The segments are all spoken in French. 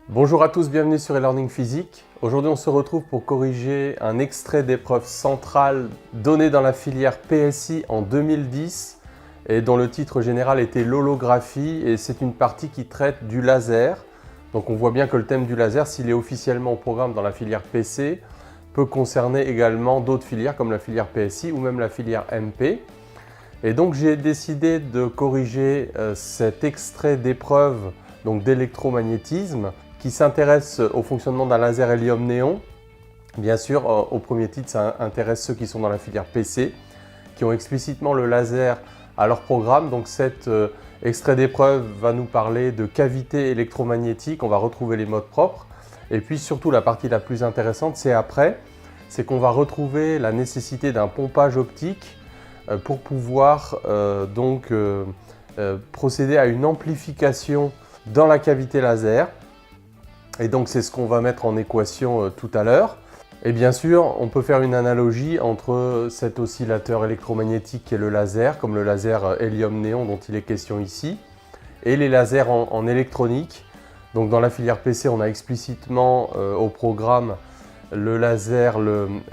Bonjour à tous, bienvenue sur e-learning physique. Aujourd'hui, on se retrouve pour corriger un extrait d'épreuve centrale donné dans la filière PSI en 2010 et dont le titre général était l'holographie, et c'est une partie qui traite du laser. Donc on voit bien que le thème du laser, s'il est officiellement au programme dans la filière PC, peut concerner également d'autres filières comme la filière PSI ou même la filière MP. Et donc j'ai décidé de corriger cet extrait d'épreuve d'électromagnétisme qui s'intéresse au fonctionnement d'un laser hélium-néon. Bien sûr, au premier titre, ça intéresse ceux qui sont dans la filière PC, qui ont explicitement le laser à leur programme. Donc cet extrait d'épreuve va nous parler de cavité électromagnétique, on va retrouver les modes propres. Et puis surtout, la partie la plus intéressante, c'est après, c'est qu'on va retrouver la nécessité d'un pompage optique pour pouvoir procéder à une amplification dans la cavité laser. Et donc c'est ce qu'on va mettre en équation tout à l'heure. Et bien sûr, on peut faire une analogie entre cet oscillateur électromagnétique qui est le laser, comme le laser hélium-néon dont il est question ici, et les lasers en électronique. Donc dans la filière PC, on a explicitement au programme le laser,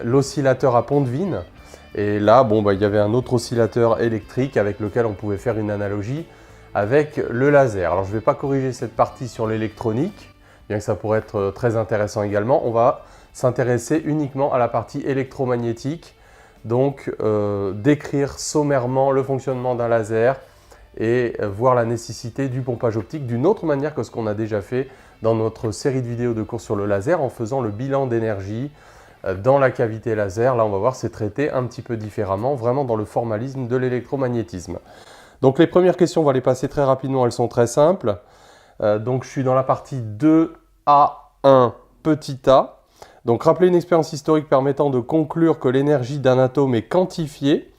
l'oscillateur à Pontevin. Et là, il y avait un autre oscillateur électrique avec lequel on pouvait faire une analogie avec le laser. Alors je ne vais pas corriger cette partie sur l'électronique, bien que ça pourrait être très intéressant également. On va s'intéresser uniquement à la partie électromagnétique, donc décrire sommairement le fonctionnement d'un laser et voir la nécessité du pompage optique d'une autre manière que ce qu'on a déjà fait dans notre série de vidéos de cours sur le laser en faisant le bilan d'énergie dans la cavité laser. Là, on va voir, c'est traité un petit peu différemment, vraiment dans le formalisme de l'électromagnétisme. Donc les premières questions, on va les passer très rapidement, elles sont très simples. Donc je suis dans la partie 2A1 petit a. Donc rappelez une expérience historique permettant de conclure que l'énergie d'un atome est quantifiée.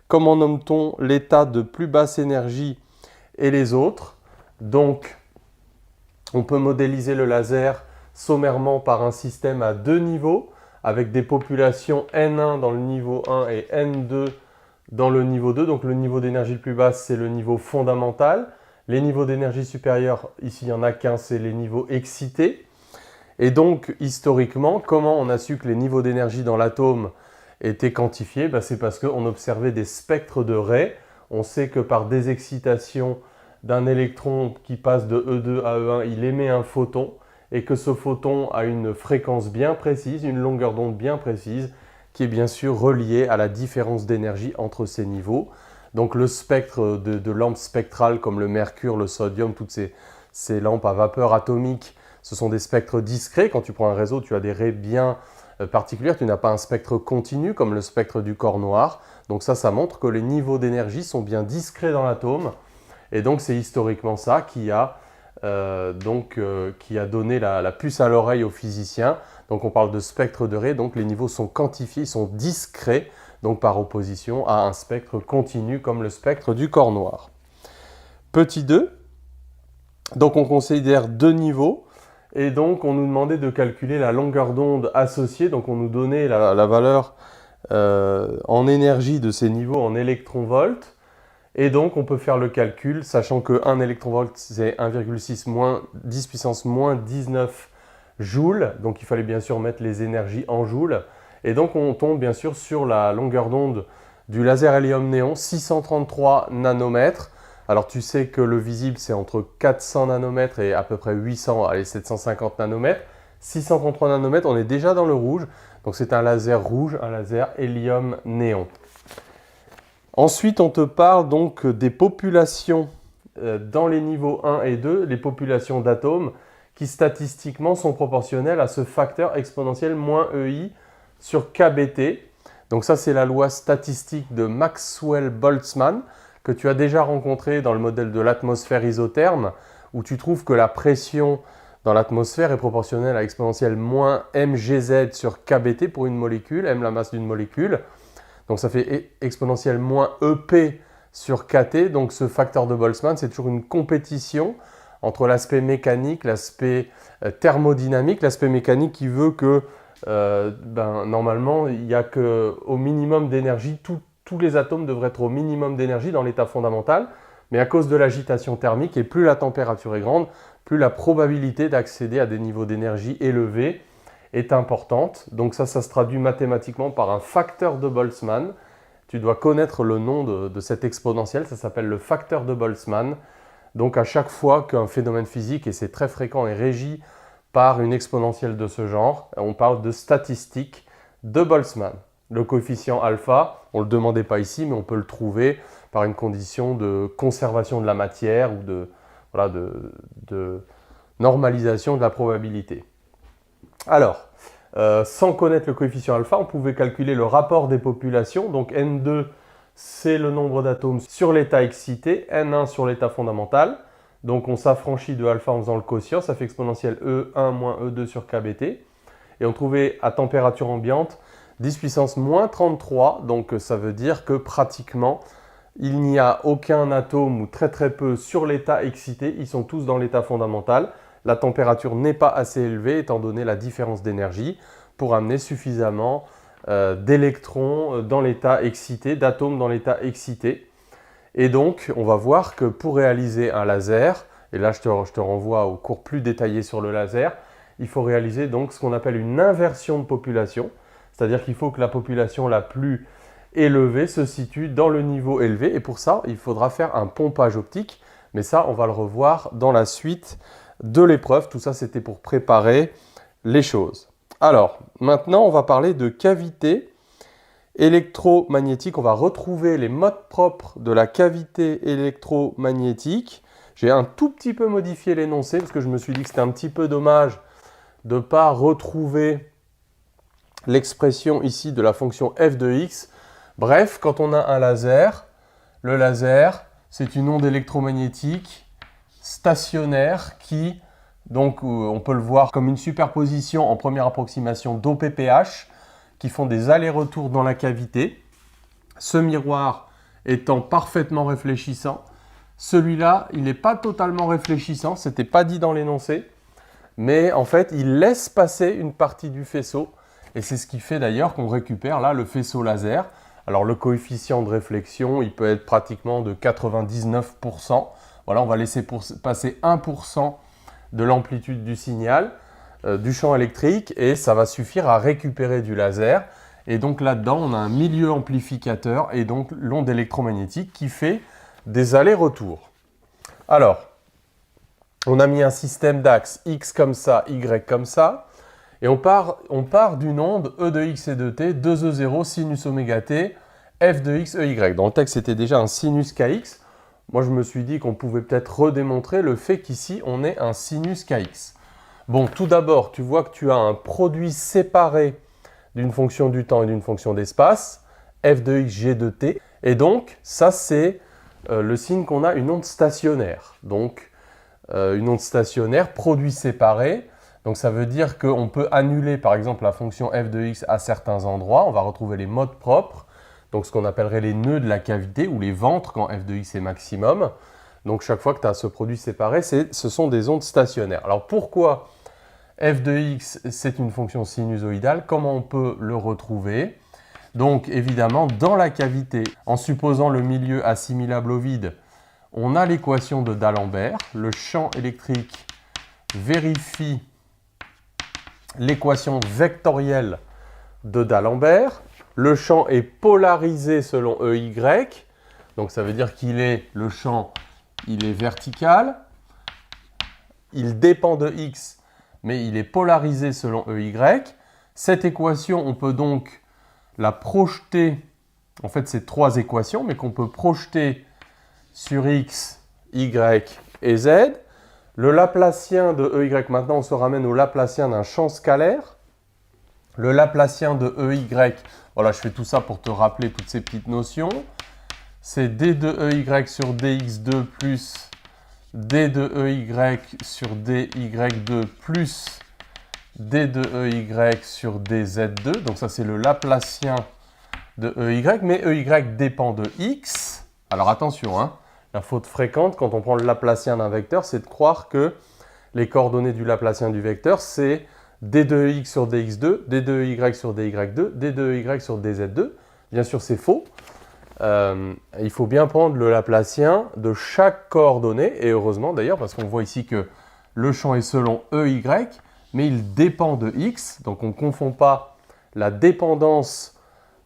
Comment nomme-t-on l'état de plus basse énergie et les autres? Donc on peut modéliser le laser sommairement par un système à deux niveaux, avec des populations N1 dans le niveau 1 et N2 dans le niveau 2. Donc le niveau d'énergie le plus basse, c'est le niveau fondamental. Les niveaux d'énergie supérieurs, ici il n'y en a qu'un, c'est les niveaux excités. Et donc historiquement, comment on a su que les niveaux d'énergie dans l'atome étaient quantifiés? C'est parce qu'on observait des spectres de raies. On sait que par désexcitation d'un électron qui passe de E2 à E1, il émet un photon, et que ce photon a une fréquence bien précise, une longueur d'onde bien précise, qui est bien sûr reliée à la différence d'énergie entre ces niveaux. Donc le spectre de lampes spectrales comme le mercure, le sodium, toutes ces lampes à vapeur atomique, ce sont des spectres discrets. Quand tu prends un réseau, tu as des raies bien particulières, tu n'as pas un spectre continu comme le spectre du corps noir. Donc ça montre que les niveaux d'énergie sont bien discrets dans l'atome. Et donc c'est historiquement ça qui a donné la puce à l'oreille aux physiciens. Donc on parle de spectre de raies, donc les niveaux sont quantifiés, ils sont discrets, donc par opposition à un spectre continu comme le spectre du corps noir. Petit 2, donc on considère deux niveaux, et donc on nous demandait de calculer la longueur d'onde associée, donc on nous donnait la valeur en énergie de ces niveaux en électronvolts. Et donc, on peut faire le calcul, sachant que 1 électronvolt, c'est 1,6 moins 10 puissance moins 19 joules. Donc, il fallait bien sûr mettre les énergies en joules. Et donc, on tombe bien sûr sur la longueur d'onde du laser hélium-néon, 633 nanomètres. Alors, tu sais que le visible, c'est entre 400 nanomètres et à peu près 750 nanomètres. 633 nanomètres, on est déjà dans le rouge. Donc, c'est un laser rouge, un laser hélium-néon. Ensuite, on te parle donc des populations dans les niveaux 1 et 2, les populations d'atomes qui statistiquement sont proportionnelles à ce facteur exponentiel moins EI sur KBT. Donc ça, c'est la loi statistique de Maxwell-Boltzmann que tu as déjà rencontré dans le modèle de l'atmosphère isotherme, où tu trouves que la pression dans l'atmosphère est proportionnelle à exponentielle moins mgz sur KBT pour une molécule, m la masse d'une molécule. Donc ça fait exponentielle moins EP sur KT. Donc ce facteur de Boltzmann, c'est toujours une compétition entre l'aspect mécanique, l'aspect thermodynamique. L'aspect mécanique qui veut que normalement, il n'y a qu'au minimum d'énergie. Tous les atomes devraient être au minimum d'énergie dans l'état fondamental. Mais à cause de l'agitation thermique, et plus la température est grande, plus la probabilité d'accéder à des niveaux d'énergie élevés est importante. Donc ça se traduit mathématiquement par un facteur de Boltzmann. Tu dois connaître le nom de cette exponentielle, ça s'appelle le facteur de Boltzmann. Donc à chaque fois qu'un phénomène physique, et c'est très fréquent, est régi par une exponentielle de ce genre, on parle de statistique de Boltzmann. Le coefficient alpha, on ne le demandait pas ici, mais on peut le trouver par une condition de conservation de la matière ou de normalisation de la probabilité. Alors, sans connaître le coefficient alpha, on pouvait calculer le rapport des populations. Donc N2, c'est le nombre d'atomes sur l'état excité, N1 sur l'état fondamental. Donc on s'affranchit de alpha en faisant le quotient, ça fait exponentielle E1 moins E2 sur KBT. Et on trouvait à température ambiante 10 puissance moins 33, donc ça veut dire que pratiquement il n'y a aucun atome ou très très peu sur l'état excité, ils sont tous dans l'état fondamental. La température n'est pas assez élevée étant donné la différence d'énergie pour amener suffisamment d'électrons dans l'état excité, d'atomes dans l'état excité. Et donc, on va voir que pour réaliser un laser, et là je te renvoie au cours plus détaillé sur le laser, il faut réaliser donc ce qu'on appelle une inversion de population, c'est-à-dire qu'il faut que la population la plus élevée se situe dans le niveau élevé, et pour ça, il faudra faire un pompage optique, mais ça, on va le revoir dans la suite de l'épreuve. Tout ça, c'était pour préparer les choses. Alors, maintenant, on va parler de cavité électromagnétique. On va retrouver les modes propres de la cavité électromagnétique. J'ai un tout petit peu modifié l'énoncé parce que je me suis dit que c'était un petit peu dommage de ne pas retrouver l'expression ici de la fonction f de x. Bref, quand on a un laser, le laser, c'est une onde électromagnétique stationnaire qui, donc on peut le voir comme une superposition en première approximation d'OPPH qui font des allers-retours dans la cavité. Ce miroir étant parfaitement réfléchissant, celui-là, il n'est pas totalement réfléchissant, ce n'était pas dit dans l'énoncé, mais en fait, il laisse passer une partie du faisceau, et c'est ce qui fait d'ailleurs qu'on récupère là le faisceau laser. Alors le coefficient de réflexion, il peut être pratiquement de 99%. Voilà, on va laisser passer 1% de l'amplitude du signal, du champ électrique, et ça va suffire à récupérer du laser. Et donc là-dedans, on a un milieu amplificateur, et donc l'onde électromagnétique qui fait des allers-retours. Alors, on a mis un système d'axes X comme ça, Y comme ça, et on part d'une onde E de X et de T, 2E0 sinus oméga T, F de X, EY. Dans le texte, c'était déjà un sinus KX. Moi, je me suis dit qu'on pouvait peut-être redémontrer le fait qu'ici, on ait un sinus KX. Bon, tout d'abord, tu vois que tu as un produit séparé d'une fonction du temps et d'une fonction d'espace, F de X, G de T. Et donc, ça, c'est le signe qu'on a une onde stationnaire. Donc, une onde stationnaire, produit séparé. Donc, ça veut dire qu'on peut annuler, par exemple, la fonction F de X à certains endroits. On va retrouver les modes propres. Donc, ce qu'on appellerait les nœuds de la cavité ou les ventres quand f de x est maximum. Donc, chaque fois que tu as ce produit séparé, ce sont des ondes stationnaires. Alors, pourquoi f de x, c'est une fonction sinusoïdale? Comment on peut le retrouver? Donc, évidemment, dans la cavité, en supposant le milieu assimilable au vide, on a l'équation de D'Alembert. Le champ électrique vérifie l'équation vectorielle de D'Alembert. Le champ est polarisé selon EY, donc ça veut dire le champ il est vertical, il dépend de X, mais il est polarisé selon EY. Cette équation, on peut donc la projeter, en fait c'est trois équations, mais qu'on peut projeter sur X, Y et Z. Le Laplacien de EY, maintenant on se ramène au Laplacien d'un champ scalaire. Le Laplacien de EY, voilà, je fais tout ça pour te rappeler toutes ces petites notions. C'est d de EY sur dx2 plus d de EY sur dy2 plus d de EY sur dz2. Donc ça, c'est le Laplacien de EY, mais EY dépend de x. Alors attention, hein, la faute fréquente quand on prend le Laplacien d'un vecteur, c'est de croire que les coordonnées du Laplacien du vecteur, c'est d de x sur dx2, d de y sur dy2, d de y sur dz2. Bien sûr, c'est faux. Il faut bien prendre le Laplacien de chaque coordonnée, et heureusement d'ailleurs, parce qu'on voit ici que le champ est selon EY, mais il dépend de X, donc on ne confond pas la dépendance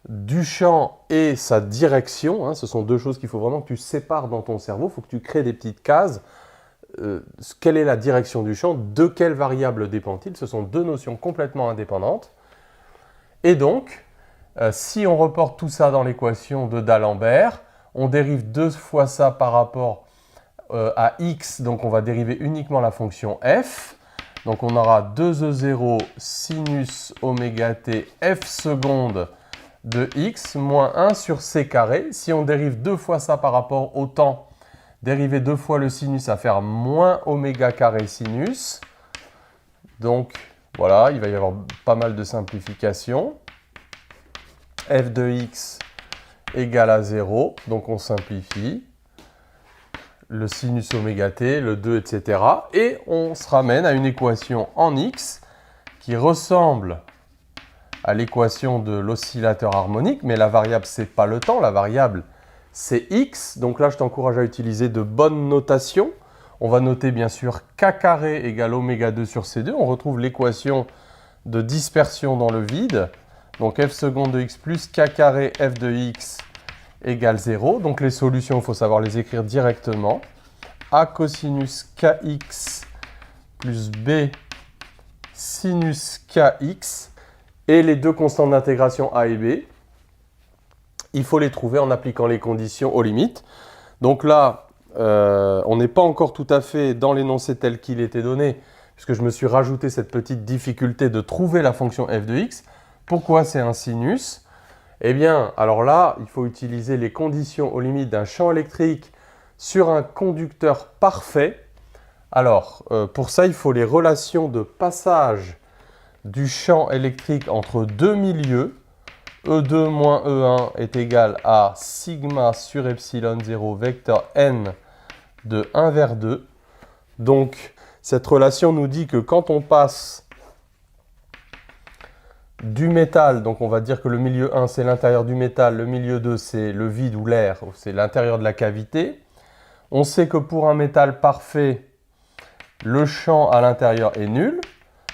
du champ et sa direction, hein. Ce sont deux choses qu'il faut vraiment que tu sépares dans ton cerveau, il faut que tu crées des petites cases. Quelle est la direction du champ? De quelle variable dépend-il? Ce sont deux notions complètement indépendantes. Et donc, si on reporte tout ça dans l'équation de D'Alembert, on dérive deux fois ça par rapport à x, donc on va dériver uniquement la fonction f. Donc on aura 2e0 sinus oméga t f seconde de x moins 1 sur c carré. Si on dérive deux fois ça par rapport au temps, dériver deux fois le sinus, à faire moins oméga carré sinus. Donc voilà, il va y avoir pas mal de simplifications. F de x égale à 0, donc on simplifie. Le sinus oméga t, le 2, etc. Et on se ramène à une équation en x qui ressemble à l'équation de l'oscillateur harmonique, mais la variable, ce n'est pas le temps, la variable, c'est x. Donc là, je t'encourage à utiliser de bonnes notations. On va noter bien sûr k carré égale oméga 2 sur c2. On retrouve l'équation de dispersion dans le vide. Donc f seconde de x plus k carré f de x égale 0. Donc les solutions, il faut savoir les écrire directement. A cosinus kx plus b sinus kx. Et les deux constantes d'intégration a et b, il faut les trouver en appliquant les conditions aux limites. Donc là, on n'est pas encore tout à fait dans l'énoncé tel qu'il était donné, puisque je me suis rajouté cette petite difficulté de trouver la fonction f de x. Pourquoi c'est un sinus? Eh bien, alors là, il faut utiliser les conditions aux limites d'un champ électrique sur un conducteur parfait. Alors, pour ça, il faut les relations de passage du champ électrique entre deux milieux. E2 moins E1 est égal à sigma sur epsilon 0 vecteur n de 1 vers 2. Donc, cette relation nous dit que quand on passe du métal, donc on va dire que le milieu 1 c'est l'intérieur du métal, le milieu 2 c'est le vide ou l'air, c'est l'intérieur de la cavité. On sait que pour un métal parfait, le champ à l'intérieur est nul,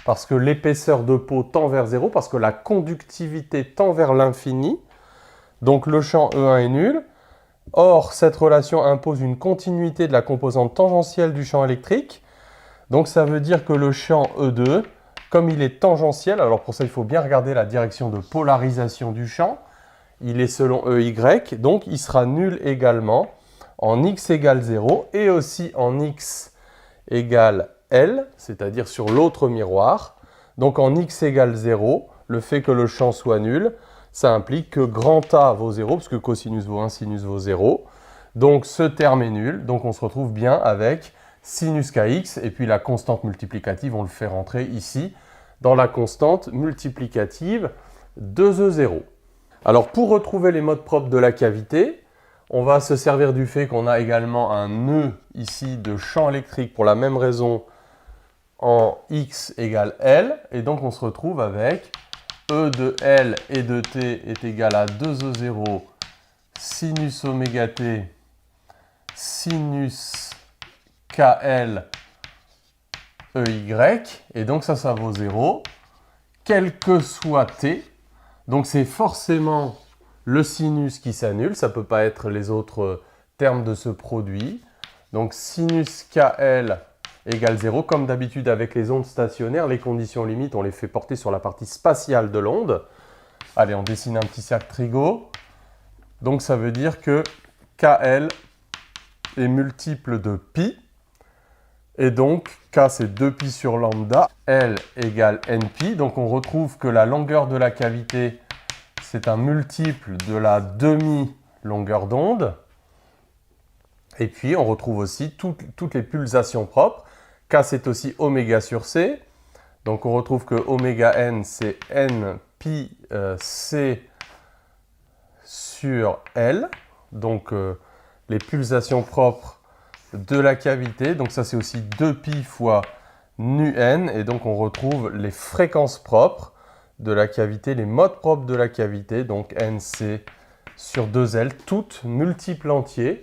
parce que l'épaisseur de peau tend vers 0, parce que la conductivité tend vers l'infini. Donc le champ E1 est nul. Or, cette relation impose une continuité de la composante tangentielle du champ électrique. Donc ça veut dire que le champ E2, comme il est tangentiel, alors pour ça il faut bien regarder la direction de polarisation du champ, il est selon EY, donc il sera nul également en x égale 0 et aussi en x égale L, c'est-à-dire sur l'autre miroir. Donc en x égale 0, le fait que le champ soit nul, ça implique que grand A vaut 0, parce que cosinus vaut 1, sinus vaut 0. Donc ce terme est nul, donc on se retrouve bien avec sinus kx, et puis la constante multiplicative, on le fait rentrer ici, dans la constante multiplicative 2E0. Alors pour retrouver les modes propres de la cavité, on va se servir du fait qu'on a également un nœud ici de champ électrique pour la même raison en x égale L, et donc on se retrouve avec E de L et de T est égal à 2E0 sinus oméga T sinus KL EY, et donc ça vaut 0, quel que soit T, donc c'est forcément le sinus qui s'annule, ça ne peut pas être les autres termes de ce produit. Donc sinus KL égale 0, comme d'habitude avec les ondes stationnaires, les conditions limites, on les fait porter sur la partie spatiale de l'onde. Allez, on dessine un petit cercle trigo. Donc ça veut dire que KL est multiple de pi. Et donc, K c'est 2pi sur lambda, L égale NP. Donc on retrouve que la longueur de la cavité, c'est un multiple de la demi-longueur d'onde. Et puis, on retrouve aussi toutes les pulsations propres. K, c'est aussi oméga sur C. Donc, on retrouve que oméga n, c'est n pi C sur L. Donc, les pulsations propres de la cavité. Donc, ça, c'est aussi 2pi fois nu n. Et donc, on retrouve les fréquences propres de la cavité, les modes propres de la cavité. Donc, nc sur 2L, toutes multiples entiers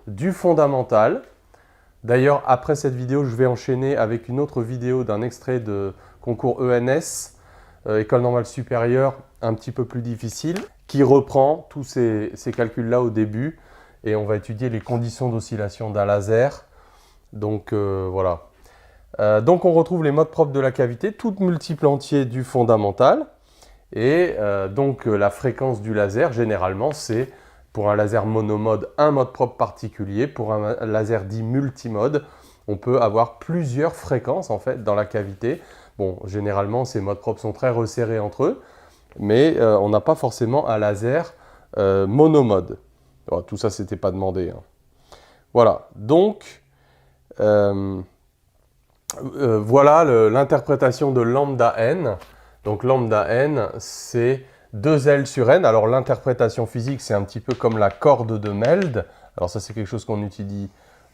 du fondamental. D'ailleurs, après cette vidéo, je vais enchaîner avec une autre vidéo d'un extrait de concours ENS, École normale supérieure, un petit peu plus difficile, qui reprend tous ces calculs-là au début. Et on va étudier les conditions d'oscillation d'un laser. Donc voilà. Donc on retrouve les modes propres de la cavité, toutes multiples entiers du fondamental. Et donc la fréquence du laser, généralement, c'est pour un laser monomode, un mode propre particulier. Pour un laser dit multimode, on peut avoir plusieurs fréquences en fait dans la cavité. Bon, généralement, ces modes propres sont très resserrés entre eux, mais on n'a pas forcément un laser monomode. Bon, tout ça, c'était pas demandé, hein. Voilà, donc voilà l'interprétation de lambda n. Donc lambda n, c'est 2L sur n. Alors l'interprétation physique, c'est un petit peu comme la corde de Meld. Alors ça, c'est quelque chose qu'on utilise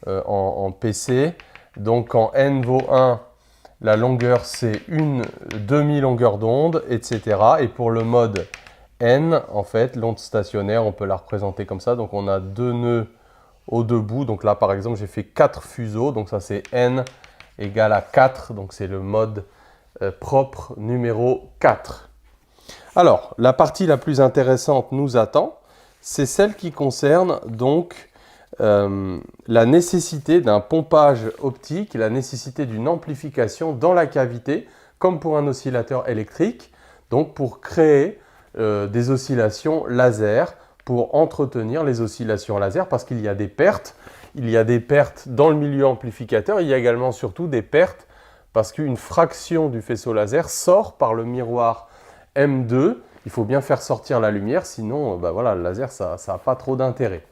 en PC. Donc quand n vaut 1, la longueur, c'est une demi-longueur d'onde, etc. Et pour le mode n, en fait, l'onde stationnaire, on peut la représenter comme ça. Donc on a 2 nœuds aux 2 bouts. Donc là, par exemple, j'ai fait 4 fuseaux. Donc ça, c'est n égale à 4. Donc c'est le mode propre numéro 4. Alors, la partie la plus intéressante nous attend. C'est celle qui concerne donc la nécessité d'un pompage optique, la nécessité d'une amplification dans la cavité, comme pour un oscillateur électrique, donc pour créer des oscillations laser, pour entretenir les oscillations laser, parce qu'il y a des pertes. Il y a des pertes dans le milieu amplificateur, il y a également surtout des pertes parce qu'une fraction du faisceau laser sort par le miroir M2. Il faut bien faire sortir la lumière, sinon voilà, le laser, ça n'a pas trop d'intérêt.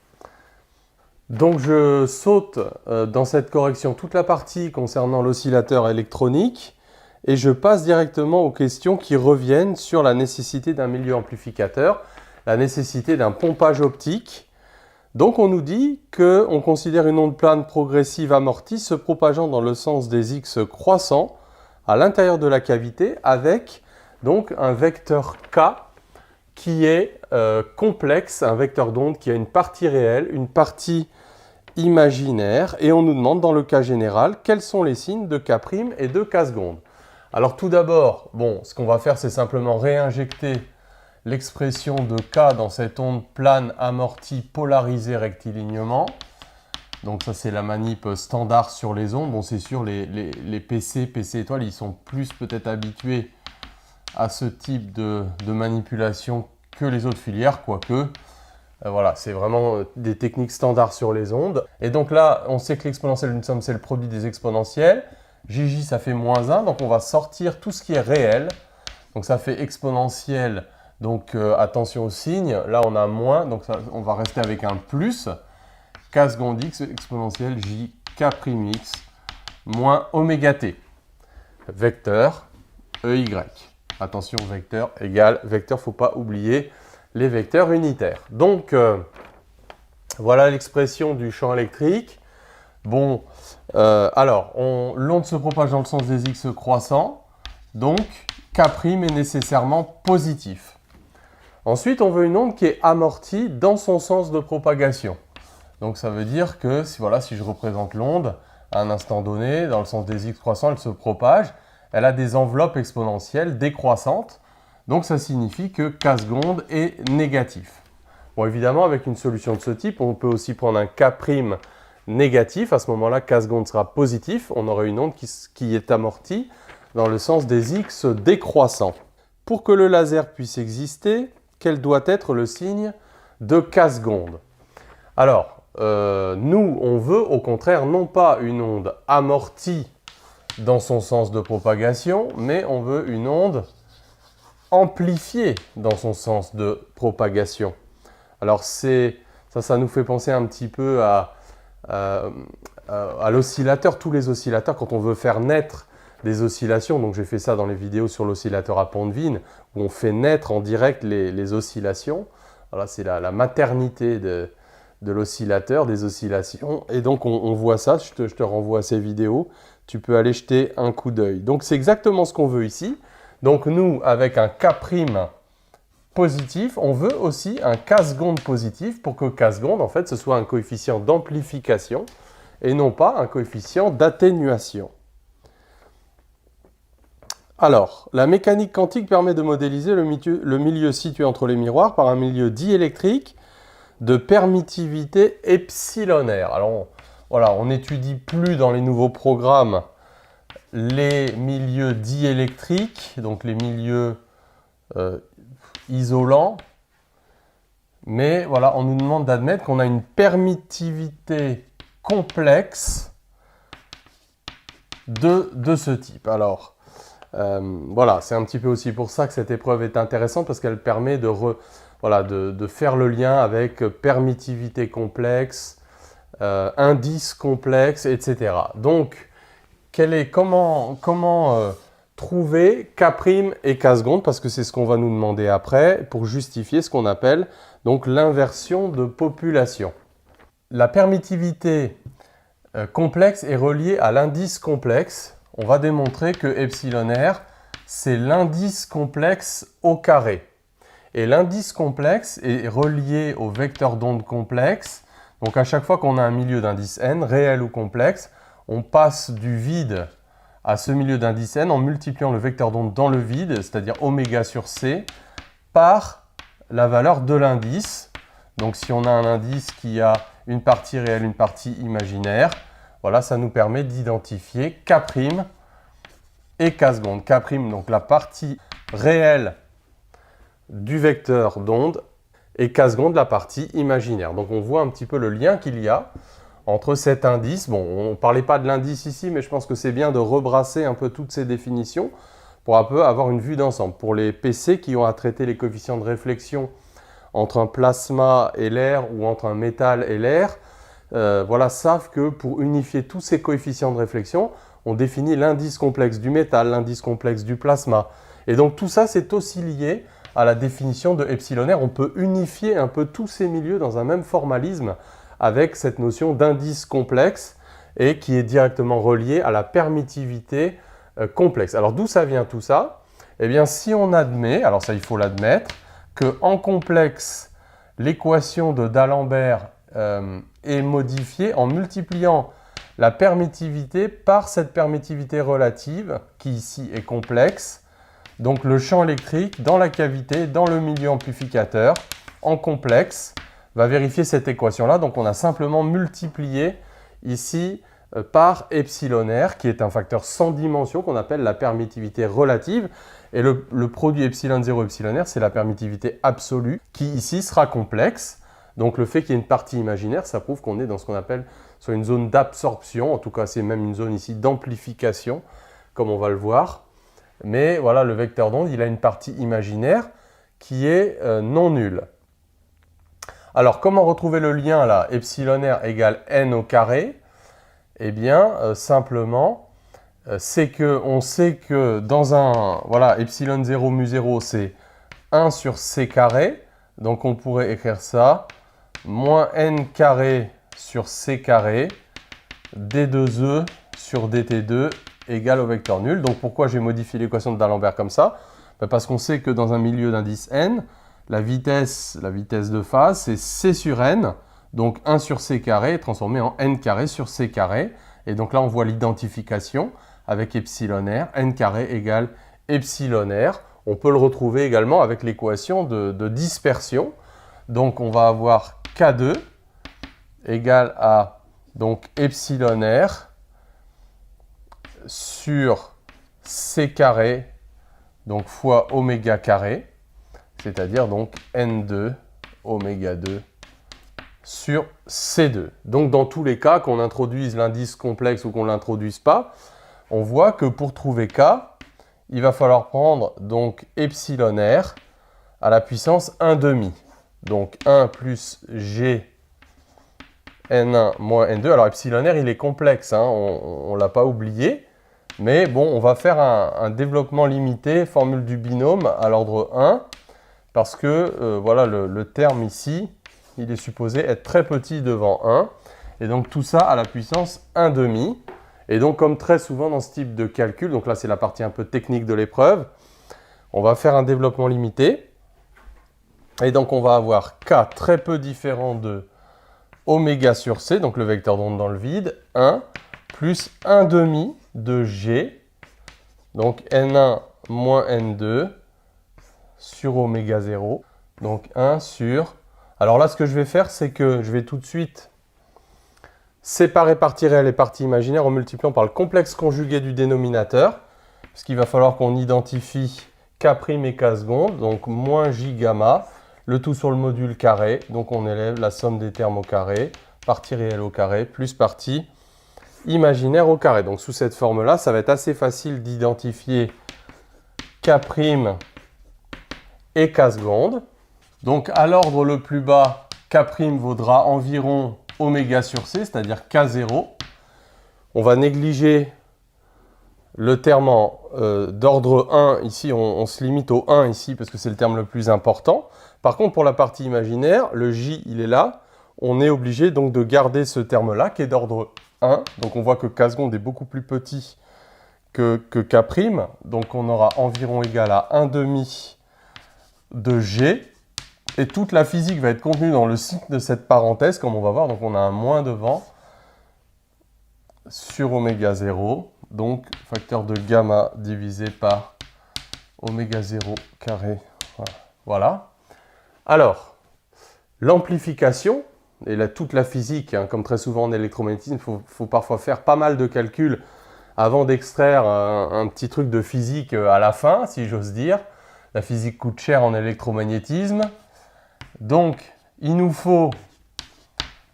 Donc je saute dans cette correction toute la partie concernant l'oscillateur électronique et je passe directement aux questions qui reviennent sur la nécessité d'un milieu amplificateur, la nécessité d'un pompage optique. Donc on nous dit qu'on considère une onde plane progressive amortie se propageant dans le sens des X croissants à l'intérieur de la cavité avec donc un vecteur K qui est complexe, un vecteur d'onde qui a une partie réelle, une partie imaginaire, et on nous demande dans le cas général quels sont les signes de K' et de K secondes. Alors tout d'abord, bon, ce qu'on va faire, c'est simplement réinjecter l'expression de K dans cette onde plane amortie polarisée rectilignement. Donc ça, c'est la manip standard sur les ondes. Bon, c'est sûr, les PC étoiles, ils sont plus peut-être habitués à ce type de manipulation que les autres filières, quoique. Voilà, c'est vraiment des techniques standards sur les ondes. Et donc là, on sait que l'exponentielle d'une somme, c'est le produit des exponentielles. JJ, ça fait -1, donc on va sortir tout ce qui est réel. Donc ça fait exponentielle, donc attention au signe. Là, on a moins, donc ça, on va rester avec un plus. K seconde x exponentielle j K'x moins oméga t. Vecteur EY. Attention, vecteur égale vecteur, il ne faut pas oublier les vecteurs unitaires. Donc, voilà l'expression du champ électrique. Bon, alors, l'onde se propage dans le sens des X croissants. Donc, K' est nécessairement positif. Ensuite, on veut une onde qui est amortie dans son sens de propagation. Donc, ça veut dire que si je représente l'onde à un instant donné, dans le sens des X croissants, elle se propage. Elle a des enveloppes exponentielles décroissantes. Donc, ça signifie que K seconde est négatif. Bon, évidemment, avec une solution de ce type, on peut aussi prendre un K' négatif. À ce moment-là, K seconde sera positif. On aurait une onde qui est amortie dans le sens des X décroissants. Pour que le laser puisse exister, quel doit être le signe de K seconde? Alors, nous, on veut au contraire non pas une onde amortie dans son sens de propagation, mais on veut une onde amplifiée dans son sens de propagation. Alors ça nous fait penser un petit peu à l'oscillateur. Tous les oscillateurs, quand on veut faire naître des oscillations, donc j'ai fait ça dans les vidéos sur l'oscillateur à Pont-de-Vigne, où on fait naître en direct les oscillations. Voilà, c'est la maternité de l'oscillateur, des oscillations. Et donc on voit ça, je te renvoie à ces vidéos. Tu peux aller jeter un coup d'œil. Donc c'est exactement ce qu'on veut ici. Donc nous, avec un K' positif, on veut aussi un K seconde positif pour que K seconde, en fait, ce soit un coefficient d'amplification. et non pas un coefficient d'atténuation. Alors, la mécanique quantique permet de modéliser le milieu situé entre les miroirs par un milieu diélectrique de permittivité epsilonaire. Alors, voilà, on n'étudie plus dans les nouveaux programmes les milieux diélectriques, donc les milieux isolants, mais voilà, on nous demande d'admettre qu'on a une permittivité complexe de ce type. Alors, voilà, c'est un petit peu aussi pour ça que cette épreuve est intéressante, parce qu'elle permet de faire le lien avec permittivité complexe, indice complexe, etc. Donc, comment trouver K' et K seconde, parce que c'est ce qu'on va nous demander après, pour justifier ce qu'on appelle donc l'inversion de population. La permittivité complexe est reliée à l'indice complexe. On va démontrer que epsilon r, c'est l'indice complexe au carré. Et l'indice complexe est relié au vecteur d'onde complexe. Donc à chaque fois qu'on a un milieu d'indice n, réel ou complexe, on passe du vide à ce milieu d'indice n en multipliant le vecteur d'onde dans le vide, c'est-à-dire oméga sur c, par la valeur de l'indice. Donc si on a un indice qui a une partie réelle, une partie imaginaire, voilà, ça nous permet d'identifier K' et K seconde. K', donc la partie réelle du vecteur d'onde, et K seconde, la partie imaginaire. Donc on voit un petit peu le lien qu'il y a entre cet indice. Bon, on ne parlait pas de l'indice ici, mais je pense que c'est bien de rebrasser un peu toutes ces définitions pour un peu avoir une vue d'ensemble. Pour les PC qui ont à traiter les coefficients de réflexion entre un plasma et l'air ou entre un métal et l'air, voilà, savent que pour unifier tous ces coefficients de réflexion, on définit l'indice complexe du métal, l'indice complexe du plasma. Et donc tout ça, c'est aussi lié à la définition de epsilon r. On peut unifier un peu tous ces milieux dans un même formalisme avec cette notion d'indice complexe et qui est directement relié à la permittivité complexe. Alors d'où ça vient tout ça? Eh bien si on admet, alors ça il faut l'admettre, qu'en complexe, l'équation de D'Alembert est modifiée en multipliant la permittivité par cette permittivité relative, qui ici est complexe. Donc le champ électrique dans la cavité, dans le milieu amplificateur, en complexe, va vérifier cette équation-là. Donc on a simplement multiplié ici par epsilon r, qui est un facteur sans dimension qu'on appelle la permittivité relative. Et le produit epsilon 0, epsilon r, c'est la permittivité absolue, qui ici sera complexe. Donc le fait qu'il y ait une partie imaginaire, ça prouve qu'on est dans ce qu'on appelle soit une zone d'absorption, en tout cas c'est même une zone ici d'amplification, comme on va le voir. Mais voilà, le vecteur d'onde, il a une partie imaginaire qui est non nulle. Alors, comment retrouver le lien là, epsilon r égale n au carré? Eh bien, simplement, c'est qu'on sait que dans un, voilà, epsilon 0 mu 0, c'est 1 sur c carré. Donc, on pourrait écrire ça, moins n carré sur c carré, d2e sur dt2 égale au vecteur nul. Donc, pourquoi j'ai modifié l'équation de D'Alembert comme ça? Parce qu'on sait que dans un milieu d'indice n, la vitesse de phase, c'est c sur n, donc 1 sur c carré est transformé en n carré sur c carré. Et donc là, on voit l'identification avec epsilon r, n carré égale epsilon r. On peut le retrouver également avec l'équation de dispersion. Donc on va avoir K2 égale à donc, epsilon r sur c carré, donc fois oméga carré, c'est-à-dire donc N2 oméga 2 sur C2. Donc dans tous les cas, qu'on introduise l'indice complexe ou qu'on ne l'introduise pas, on voit que pour trouver K, il va falloir prendre donc epsilon r à la puissance 1/2. Donc 1 plus G N1 moins N2. Alors epsilon r, il est complexe, hein, on ne l'a pas oublié. Mais bon, on va faire un développement limité, formule du binôme à l'ordre 1. Parce que voilà, le terme ici, il est supposé être très petit devant 1. Et donc tout ça à la puissance 1/2. Et donc comme très souvent dans ce type de calcul, donc là c'est la partie un peu technique de l'épreuve, on va faire un développement limité. Et donc on va avoir K très peu différent de oméga sur C, donc le vecteur d'onde dans le vide, 1 plus 1 demi de G, donc N1 moins N2 sur oméga 0, donc 1 sur... Alors là, ce que je vais faire, c'est que je vais tout de suite séparer partie réelle et partie imaginaire en multipliant par le complexe conjugué du dénominateur, parce qu'il va falloir qu'on identifie K' et K secondes, donc moins J gamma, le tout sur le module carré, donc on élève la somme des termes au carré, partie réelle au carré, plus partie imaginaire au carré. Donc sous cette forme-là, ça va être assez facile d'identifier K' et K secondes. Donc à l'ordre le plus bas, K' vaudra environ oméga sur C, c'est-à-dire K0. On va négliger le terme d'ordre 1, ici on se limite au 1 ici parce que c'est le terme le plus important. Par contre pour la partie imaginaire, le J il est là, on est obligé donc de garder ce terme-là qui est d'ordre 1. Donc on voit que K seconde est beaucoup plus petit que K', donc on aura environ égal à 1 demi de G. Et toute la physique va être contenue dans le signe de cette parenthèse, comme on va voir. Donc on a un moins devant sur oméga 0. Donc facteur de gamma divisé par oméga 0 carré. Voilà. Alors, l'amplification, et là, toute la physique, hein, comme très souvent en électromagnétisme, il faut parfois faire pas mal de calculs avant d'extraire un petit truc de physique à la fin, si j'ose dire. La physique coûte cher en électromagnétisme. Donc, il nous faut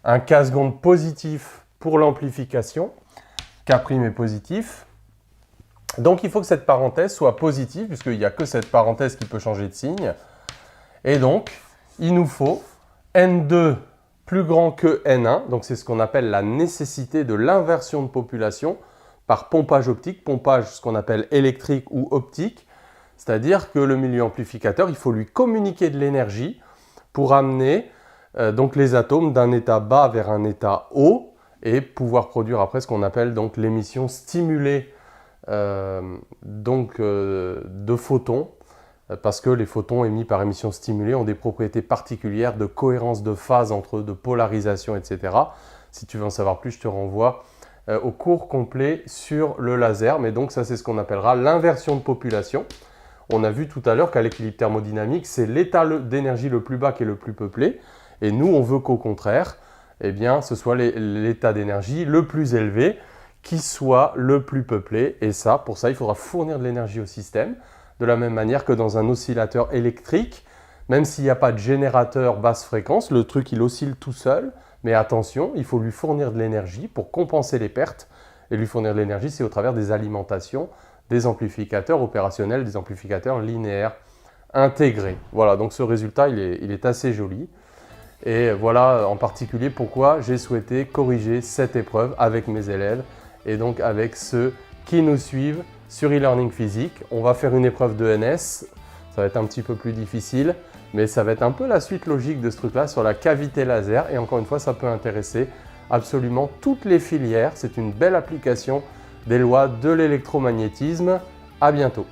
un K seconde positif pour l'amplification. K' est positif. Donc, il faut que cette parenthèse soit positive, puisqu'il n'y a que cette parenthèse qui peut changer de signe. Et donc, il nous faut N2 plus grand que N1. Donc, c'est ce qu'on appelle la nécessité de l'inversion de population par pompage optique. Pompage, ce qu'on appelle électrique ou optique. C'est-à-dire que le milieu amplificateur, il faut lui communiquer de l'énergie pour amener donc les atomes d'un état bas vers un état haut et pouvoir produire après ce qu'on appelle donc l'émission stimulée de photons, parce que les photons émis par émission stimulée ont des propriétés particulières de cohérence de phase entre eux, de polarisation, etc. Si tu veux en savoir plus, je te renvoie au cours complet sur le laser. Mais donc ça, c'est ce qu'on appellera l'inversion de population. On a vu tout à l'heure qu'à l'équilibre thermodynamique, c'est l'état d'énergie le plus bas qui est le plus peuplé. Et nous, on veut qu'au contraire, eh bien, ce soit l'état d'énergie le plus élevé qui soit le plus peuplé. Et ça, pour ça, il faudra fournir de l'énergie au système. De la même manière que dans un oscillateur électrique, même s'il n'y a pas de générateur basse fréquence, le truc, il oscille tout seul. Mais attention, il faut lui fournir de l'énergie pour compenser les pertes. Et lui fournir de l'énergie, c'est au travers des alimentations, des amplificateurs opérationnels, des amplificateurs linéaires intégrés. Voilà, donc ce résultat, il est assez joli. Et voilà en particulier pourquoi j'ai souhaité corriger cette épreuve avec mes élèves et donc avec ceux qui nous suivent sur e-learning physique. On va faire une épreuve de NS, ça va être un petit peu plus difficile, mais ça va être un peu la suite logique de ce truc-là sur la cavité laser. Et encore une fois, ça peut intéresser absolument toutes les filières. C'est une belle application des lois de l'électromagnétisme. À bientôt.